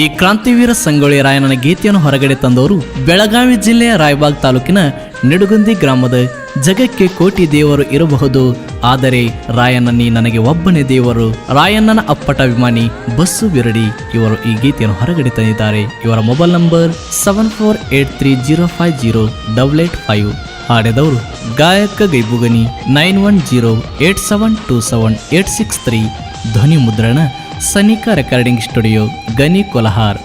ಈ ಕ್ರಾಂತಿವೀರ ಸಂಗೊಳ್ಳಿ ರಾಯಣ್ಣನ ಗೀತೆಯನ್ನು ಹೊರಗಡೆ ತಂದವರು ಬೆಳಗಾವಿ ಜಿಲ್ಲೆಯ ರಾಯಬಾಗ್ ತಾಲೂಕಿನ ನಿಡುಗುಂದಿ ಗ್ರಾಮದ ಜಗಕ್ಕೆ ಕೋಟಿ ದೇವರು ಇರಬಹುದು, ಆದರೆ ರಾಯಣ್ಣನಿ ನನಗೆ ಒಬ್ಬನೇ ದೇವರು. ರಾಯಣ್ಣನ ಅಪ್ಪಟ ಅಭಿಮಾನಿ ಬಸ್ಸು ಬಿರಡಿ ಇವರು ಈ ಗೀತೆಯನ್ನು ಹೊರಗಡೆ ತಂದಿದ್ದಾರೆ. ಇವರ ಮೊಬೈಲ್ ನಂಬರ್ 7483050885. ಹಾಡಿದವರು ಗಾಯಕ ಗೈಬುಗನಿ 9108727863. ಧ್ವನಿ ಮುದ್ರಣ ಸನಿಕಾ ರೆಕಾರ್ಡಿಂಗ್ ಸ್ಟುಡಿಯೋ, ಗನಿ, ಕೊಲ್ಹಾರ್.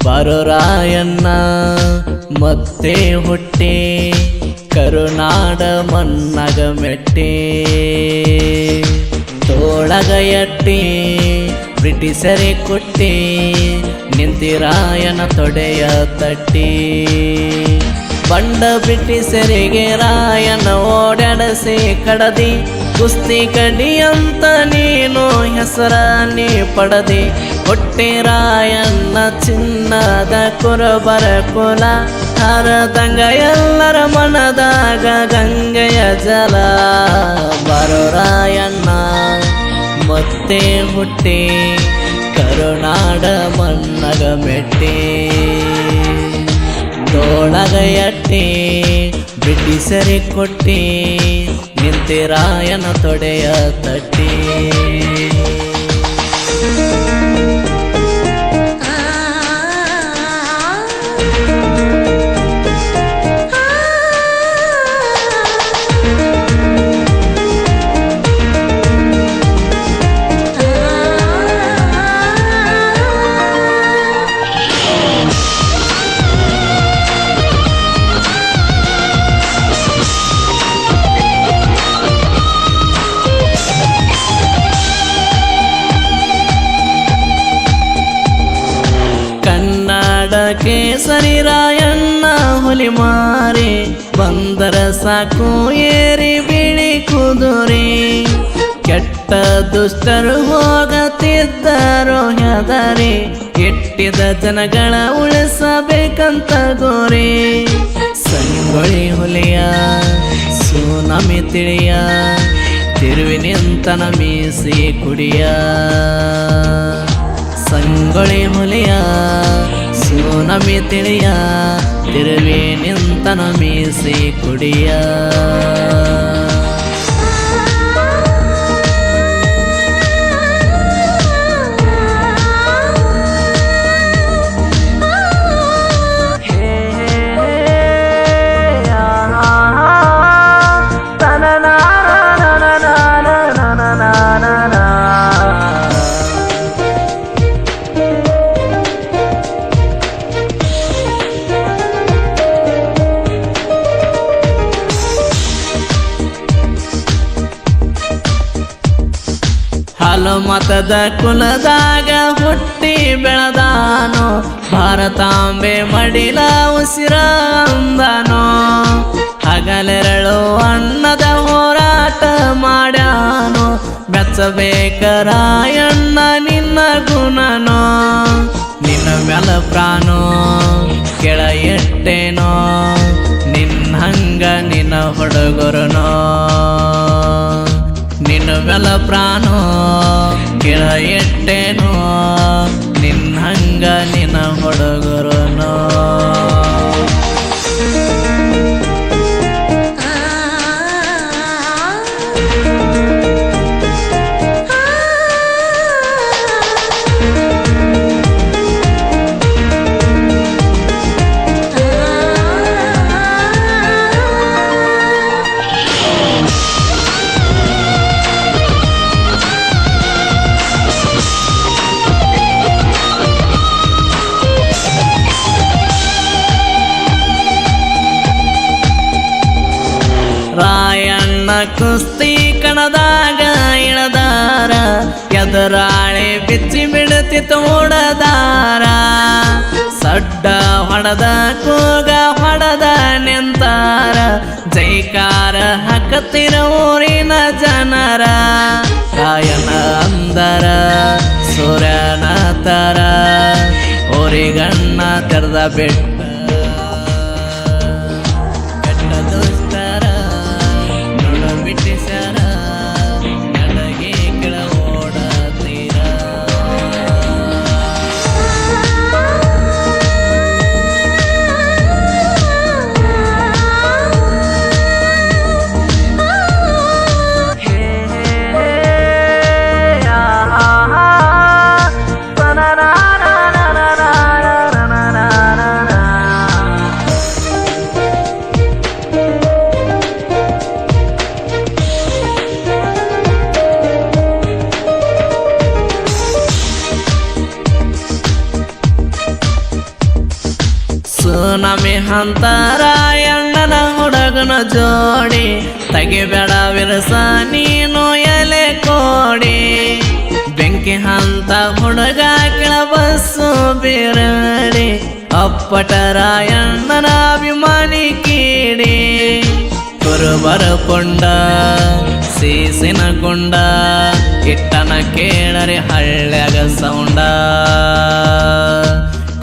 ಬಾರೋ ರಾಯಣ್ಣ ಮತ್ತೆ ಹುಟ್ಟೆ, ಕರುನಾಡ ಮನ್ನಗ ಮೆಟ್ಟೆ, ತೋಳಗ ಎಟ್ಟೆ ಬ್ರಿಟಿಷರೇ ಕೊಟ್ಟೆ, ನಿಂತಿರಾಯನ ತೊಡೆಯ ತಟ್ಟಿ. ಬಂಡ ಬ್ರಿಟಿಷರಿಗೆ ರಾಯನ ಓಡಾಡಸಿ ಕಡದಿ, ಕುಸ್ತಿ ಕಡಿ ಅಂತ ನೀನು ಹೆಸರ ನೀ ಪಡದಿ. ಹೊಟ್ಟೆ ರಾಯಣ್ಣ ಚಿನ್ನದ ಕುರುಬರ ಕುಲ, ಹರದಂಗ ಎಲ್ಲರ ಮನದಾಗ ಗಂಗೆಯ ಜಲ. ಬರೋ ರಾಯಣ್ಣ ಮತ್ತೆ ಹುಟ್ಟಿ, ಕರುನಾಡ ಮನ್ನಗ ಮೆಟ್ಟಿ, ತೋಳಗ ಎಟ್ಟಿ ಬ್ರಿಟಿಷರಿ ಕೊಟ್ಟಿ, ನಿಂತಿರಾಯನ ತೊಡೆಯ ತಟ್ಟಿ. ಕೇಸರಿ ರಾಯಣ್ಣ ಹುಲಿ ಮಾರಿ, ಬಂದರ ಸಾಕು ಏರಿ ಬಿಳಿ ಕುದುರೆ. ಕೆಟ್ಟ ದುಷ್ಟರು ಹೋಗತಿದ್ದರು ಹೆದರಿ, ಕೆಟ್ಟಿದ ಜನಗಳ ಉಳಿಸಬೇಕಂತ ಗೋರಿ. ಸಂಗೊಳ್ಳಿ ಹುಲಿಯ ಸುನಾಮಿ ತಿಳಿಯ, ತಿರುವಿ ನಿಂತನ ಮೀಸಿ ಕುಡಿಯ. ಸಂಗೊಳ್ಳಿ ಹುಲಿಯ ಸುನಾಮಿ ತಿಳಿಯ, ತಿರುವಿ ನಿಂತನ ಮೀಸಿ ಕುಡಿಯ. ಮತದ ಕುಲದಾಗ ಹುಟ್ಟಿ ಬೆಳೆದಾನೋ, ಭಾರತಾಂಬೆ ಮಡಿಲ ಉಸಿರ ಅಂದನೋ. ಹಗಲೆರಳು ಅನ್ನದ ಹೋರಾಟ ಮಾಡ್ಯಾನೋ, ಬೆಚ್ಚಬೇಕ ರಾಯಣ್ಣ ನಿನ್ನ ಗುಣನೋ. ನಿನ್ನ ಮ್ಯಾಲ ಪ್ರಾಣೋ ಕೆಳ ಎಟ್ಟೇನೋ, ನಿನ್ನ ಹಂಗ ನಿನ್ನ ಹುಡುಗರನೋ. ನಿನ್ನ ಮ್ಯಾಲ ಪ್ರಾಣೋ ಕೆಳ ಎಟ್ಟೇನೋ, ನಿನ್ನ ಹಂಗ ನಿನ್ನ ಹುಡುಗರನೋ. ರಾಯಣ್ಣ ಕುಸ್ತಿ ಕಣದಾಗ ಇಳದಾರ, ಎದುರಾಳಿ ಬಿಚ್ಚಿ ಬಿಡುತ್ತಿತ್ತು ಓಡದಾರ. ಸಡ್ಡ ಹೊಡೆದ ಕೂಗ ಹೊಡೆದ ನಿಂತಾರ ಜೈಕಾರ ಹಾಕತ್ತಿರ ಊರಿನ ಜನರ ರಾಯಣ್ಣ ಅಂದರ ಸೂರ್ಯನ ತರ ಊರಿಗಣ್ಣ ತೆರೆದ ಬೆಟ್ಟ ಬೆಟ್ಟ ದುಷ್ಟರ ನೋಡ ಬಿಟ್ಟಿಸ್ಯಾರ ನನಗೆ ಕೆಳ ಓಡತೀರ ಸುನಾಮಿ ಹಂತ ರಾಯಣ್ಣನ ಹುಡುಗನ ಜೋಡಿ ತೆಗಿಬೇಡ ವಿರಸ ನೀನು ಎಲೆ ಕೋಡಿ ಬೆಂಕಿ ಹಂತ ಹುಡುಗ ಕೆಳ ಬಸ್ಸು ಬಿರಡಿ ಅಪ್ಪಟ ರಾಯಣ್ಣನ ಅಭಿಮಾನಿ ಕೀಡಿ ಕುರುಬರ ಕೊಂಡ ಸೀಸಿನ ಕೊಂಡ ಇಟ್ಟನ ಕೇಳರೆ ಹಳ್ಳ್ಯಾಗ ಸೌಂಡ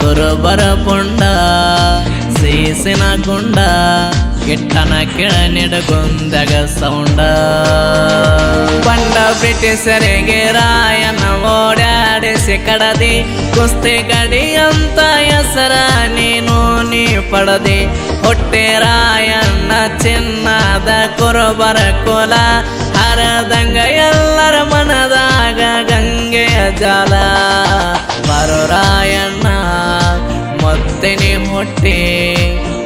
ಕುರುಬರ ಪುಂಡ ಸೀಸಿನ ಗುಂಡ ಇಟ್ಟನ ಕೆಳ ನಿಡಗುಂದಾಗ ಸೌಂಡ ಬಂಡ ಬ್ರಿಟಿಷರಿಗೆ ರಾಯನ ಓಡಾಡಿಸಿ ಕಡದಿ ಕುಸ್ತಿ ಗಡಿ ಅಂತ ಹೆಸರ ನೀನು ನೀ ಪಡದಿ ಹೊಟ್ಟೆ ರಾಯಣ್ಣ ಚಿನ್ನದ ಕುರುಬರ ಕುಲ ಹರದಂಗ ಎಲ್ಲರ ಮನದಾಗ ಗಂಗೆಯ ಜಾಲ ಬರೋ ರಾಯಣ್ಣ ಮುತ್ತಿನಿ ಹುಟ್ಟಿ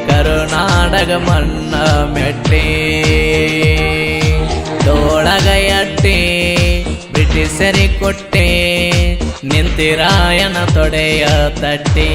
ಕರುನಾಡಗ ಮಣ್ಣ ಮೆಟ್ಟಿ ತೋಳಗ ಎಟ್ಟಿ ಬ್ರಿಟಿಷರಿ ಕೊಟ್ಟಿ ನಿಂತಿರಾಯನ ತೊಡೆಯ ತಟ್ಟಿ